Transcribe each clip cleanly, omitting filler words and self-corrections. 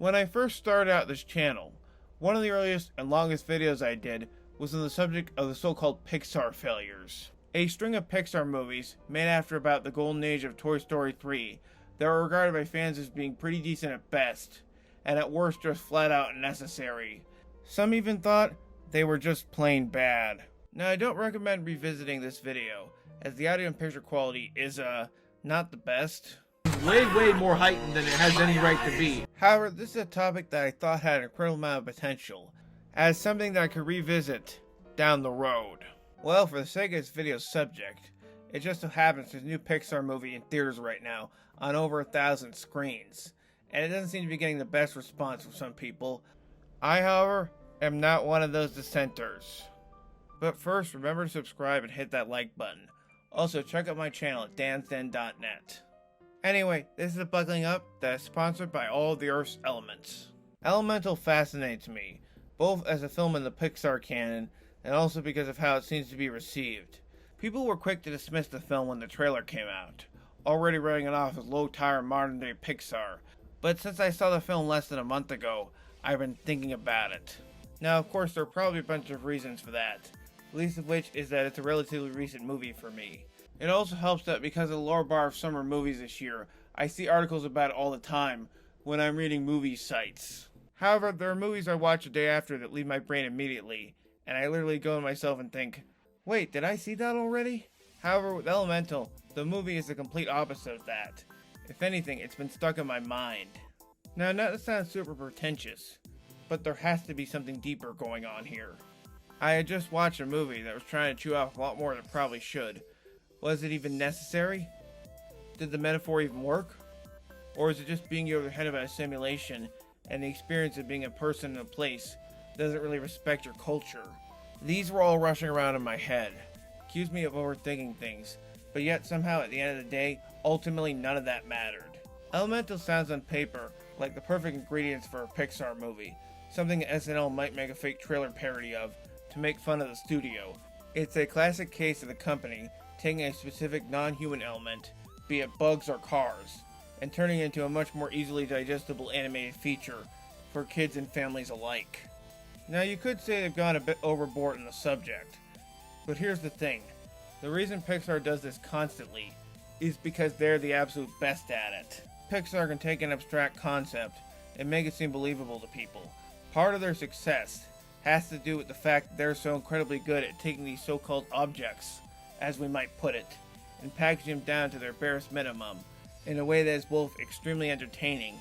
When I first started out this channel, one of the earliest and longest videos I did was on the subject of the so-called Pixar failures. A string of Pixar movies made after about the golden age of Toy Story 3 that were regarded by fans as being pretty decent at best, and at worst just flat out unnecessary. Some even thought they were just plain bad. Now I don't recommend revisiting this video, as the audio and picture quality is not the best. Way more heightened than it has any right to be. However, this is a topic that I thought had an incredible amount of potential, as something that I could revisit down the road. Well, for the sake of this video's subject, it just so happens there's a new Pixar movie in theaters right now on over 1,000 screens, and it doesn't seem to be getting the best response from some people. I, however, am not one of those dissenters. But first, remember to subscribe and hit that like button. Also, check out my channel at dansden.net. Anyway, this is a Buckling Up that is sponsored by all of the Earth's elements. Elemental fascinates me, both as a film in the Pixar canon, and also because of how it seems to be received. People were quick to dismiss the film when the trailer came out, already writing it off as low-tier modern-day Pixar, but since I saw the film less than a month ago, I've been thinking about it. Now, of course, there are probably a bunch of reasons for that, least of which is that it's a relatively recent movie for me. It also helps that because of the lower bar of summer movies this year, I see articles about it all the time when I'm reading movie sites. However, there are movies I watch a day after that leave my brain immediately, and I literally go to myself and think, wait, did I see that already? However, with Elemental, the movie is the complete opposite of that. If anything, it's been stuck in my mind. Now, not to sound super pretentious, but there has to be something deeper going on here. I had just watched a movie that was trying to chew off a lot more than it probably should. Was it even necessary? Did the metaphor even work? Or is it just being over the head about a simulation, and the experience of being a person in a place doesn't really respect your culture? These were all rushing around in my head. Accused me of overthinking things, but yet somehow at the end of the day, ultimately none of that mattered. Elemental sounds on paper like the perfect ingredients for a Pixar movie, something SNL might make a fake trailer parody of to make fun of the studio. It's a classic case of the company taking a specific non-human element, be it bugs or cars, and turning it into a much more easily digestible animated feature for kids and families alike. Now you could say they've gone a bit overboard in the subject, but here's the thing. The reason Pixar does this constantly is because they're the absolute best at it. Pixar can take an abstract concept and make it seem believable to people. Part of their success has to do with the fact that they're so incredibly good at taking these so-called objects, as we might put it, and packaging them down to their barest minimum in a way that is both extremely entertaining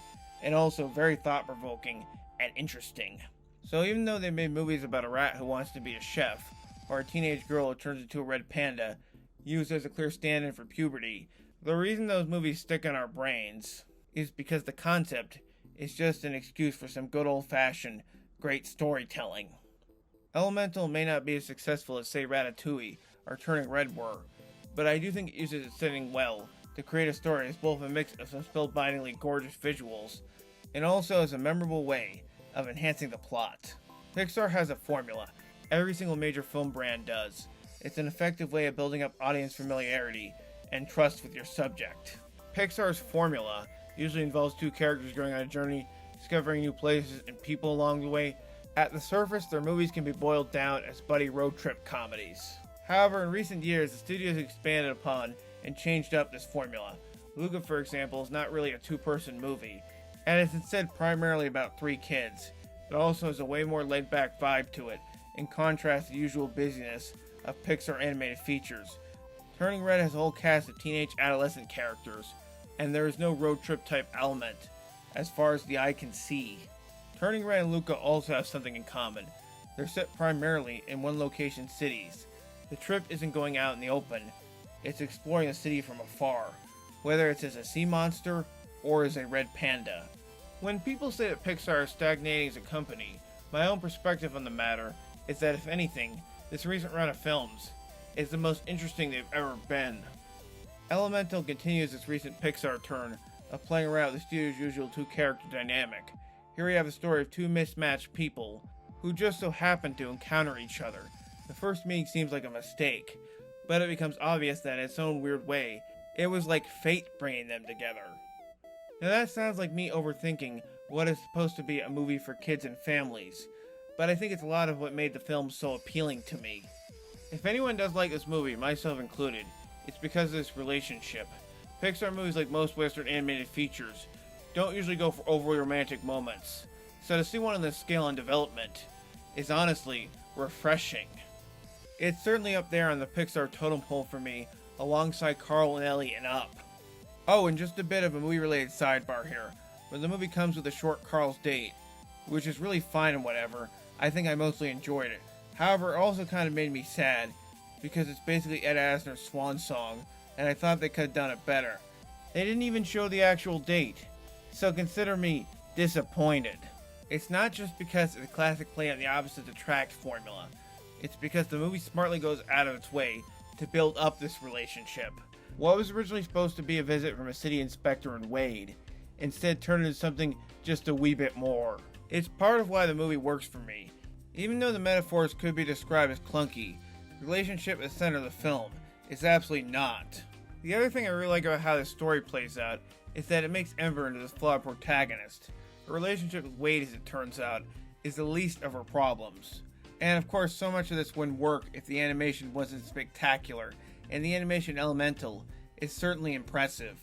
and also very thought-provoking and interesting. So even though they made movies about a rat who wants to be a chef, or a teenage girl who turns into a red panda, used as a clear stand-in for puberty, the reason those movies stick in our brains is because the concept is just an excuse for some good old-fashioned great storytelling. Elemental may not be as successful as, say, Ratatouille or Turning Red were, but I do think it uses its setting well to create a story that's both a mix of some spellbindingly gorgeous visuals and also as a memorable way of enhancing the plot. Pixar has a formula. Every single major film brand does. It's an effective way of building up audience familiarity and trust with your subject. Pixar's formula usually involves two characters going on a journey, discovering new places and people along the way. At the surface, their movies can be boiled down as buddy road trip comedies. However, in recent years, the studios expanded upon and changed up this formula. Luca, for example, is not really a two-person movie, and it's instead primarily about three kids. It also has a way more laid-back vibe to it, in contrast to the usual busyness of Pixar animated features. Turning Red has a whole cast of teenage adolescent characters, and there is no road trip type element, as far as the eye can see. Turning Red and Luca also have something in common. They're set primarily in one location cities. The trip isn't going out in the open, it's exploring the city from afar, whether it's as a sea monster or as a red panda. When people say that Pixar is stagnating as a company, my own perspective on the matter is that if anything, this recent run of films is the most interesting they've ever been. Elemental continues its recent Pixar turn of playing around with the studio's usual two-character dynamic. Here we have the story of two mismatched people who just so happen to encounter each other. The first meeting seems like a mistake, but it becomes obvious that in its own weird way, it was like fate bringing them together. Now that sounds like me overthinking what is supposed to be a movie for kids and families, but I think it's a lot of what made the film so appealing to me. If anyone does like this movie, myself included, it's because of this relationship. Pixar movies, like most Western animated features, don't usually go for overly romantic moments, so to see one on this scale and development is honestly refreshing. It's certainly up there on the Pixar totem pole for me, alongside Carl and Ellie and Up. Oh, and just a bit of a movie-related sidebar here. When the movie comes with a short Carl's date, which is really fine and whatever, I think I mostly enjoyed it. However, it also kind of made me sad, because it's basically Ed Asner's swan song, and I thought they could have done it better. They didn't even show the actual date, so consider me disappointed. It's not just because it's a classic play on the opposites attract formula. It's because the movie smartly goes out of its way to build up this relationship. What was originally supposed to be a visit from a city inspector in Wade, instead turned into something just a wee bit more. It's part of why the movie works for me. Even though the metaphors could be described as clunky, the relationship at the center of the film is absolutely not. The other thing I really like about how this story plays out is that it makes Ember into this flawed protagonist. Her relationship with Wade, as it turns out, is the least of her problems. And of course, so much of this wouldn't work if the animation wasn't spectacular, and the animation elemental is certainly impressive.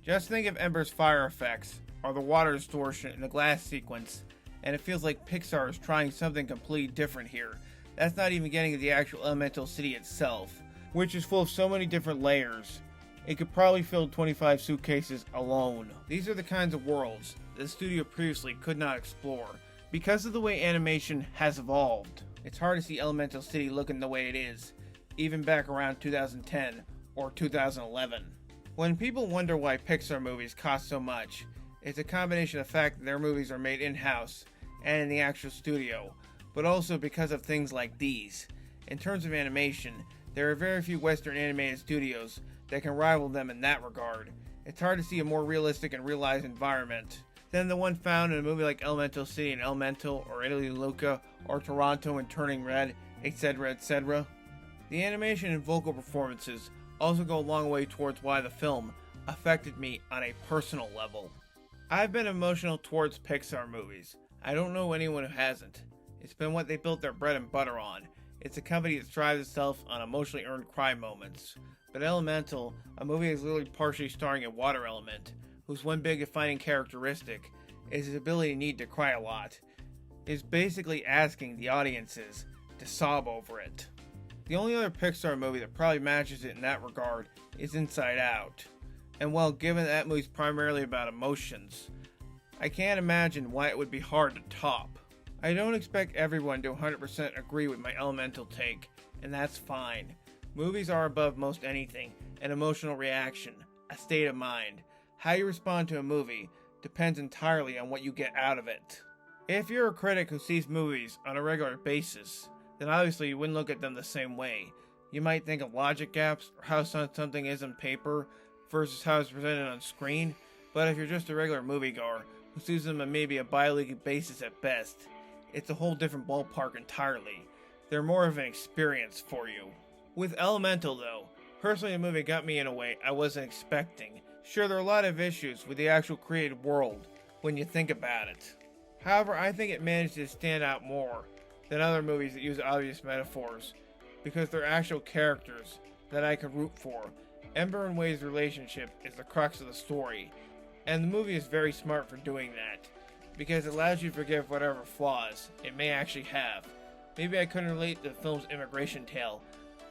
Just think of Ember's fire effects, or the water distortion in the glass sequence, and it feels like Pixar is trying something completely different here. That's not even getting to the actual elemental city itself, which is full of so many different layers. It could probably fill 25 suitcases alone. These are the kinds of worlds that the studio previously could not explore, because of the way animation has evolved. It's hard to see Elemental City looking the way it is, even back around 2010 or 2011. When people wonder why Pixar movies cost so much, it's a combination of the fact that their movies are made in-house and in the actual studio, but also because of things like these. In terms of animation, there are very few Western animated studios that can rival them in that regard. It's hard to see a more realistic and realized environment than the one found in a movie like Elemental City and Elemental, or Italy and Luca, or Toronto and Turning Red, etc., etc. The animation and vocal performances also go a long way towards why the film affected me on a personal level. I've been emotional towards Pixar movies. I don't know anyone who hasn't. It's been what they built their bread and butter on. It's a company that strives itself on emotionally earned cry moments. But Elemental, a movie that's literally partially starring a water element, whose one big defining characteristic is his ability to need to cry a lot, is basically asking the audiences to sob over it. The only other Pixar movie that probably matches it in that regard is Inside Out. And while given that movie's primarily about emotions, I can't imagine why it would be hard to top. I don't expect everyone to 100% agree with my Elemental take, and that's fine. Movies are above most anything, an emotional reaction, a state of mind. How you respond to a movie depends entirely on what you get out of it. If you're a critic who sees movies on a regular basis, then obviously you wouldn't look at them the same way. You might think of logic gaps, or how something is on paper versus how it's presented on screen, but if you're just a regular moviegoer who sees them on maybe a bi-weekly basis at best, it's a whole different ballpark entirely. They're more of an experience for you. With Elemental though, personally the movie got me in a way I wasn't expecting. Sure, there are a lot of issues with the actual created world when you think about it. However, I think it managed to stand out more than other movies that use obvious metaphors, because they're actual characters that I could root for. Ember and Wade's relationship is the crux of the story, and the movie is very smart for doing that, because it allows you to forgive whatever flaws it may actually have. Maybe I couldn't relate to the film's immigration tale,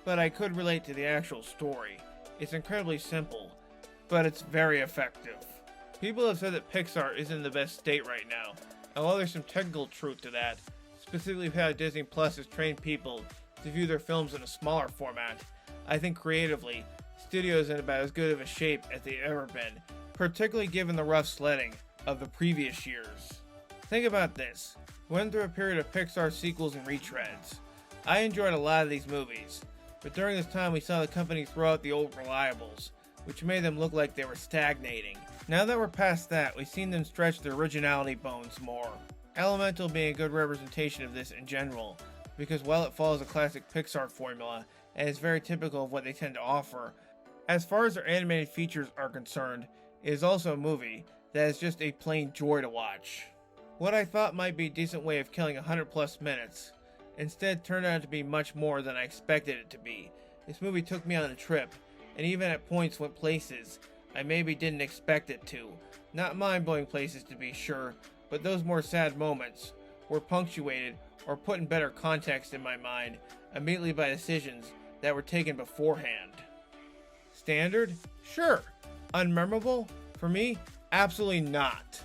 but I could relate to the actual story. It's incredibly simple, but it's very effective. People have said that Pixar isn't in the best state right now, and while there's some technical truth to that, specifically how Disney Plus has trained people to view their films in a smaller format, I think creatively, studios in about as good of a shape as they've ever been, particularly given the rough sledding of the previous years. Think about this. We went through a period of Pixar sequels and retreads. I enjoyed a lot of these movies, but during this time we saw the company throw out the old reliables, which made them look like they were stagnating. Now that we're past that, we've seen them stretch their originality bones more. Elemental being a good representation of this in general, because while it follows a classic Pixar formula, and is very typical of what they tend to offer, as far as their animated features are concerned, it is also a movie that is just a plain joy to watch. What I thought might be a decent way of killing 100+ minutes instead turned out to be much more than I expected it to be. This movie took me on a trip, and even at points went places I maybe didn't expect it to. Not mind-blowing places to be sure, but those more sad moments were punctuated or put in better context in my mind immediately by decisions that were taken beforehand. Standard? Sure. Unmemorable? For me, absolutely not.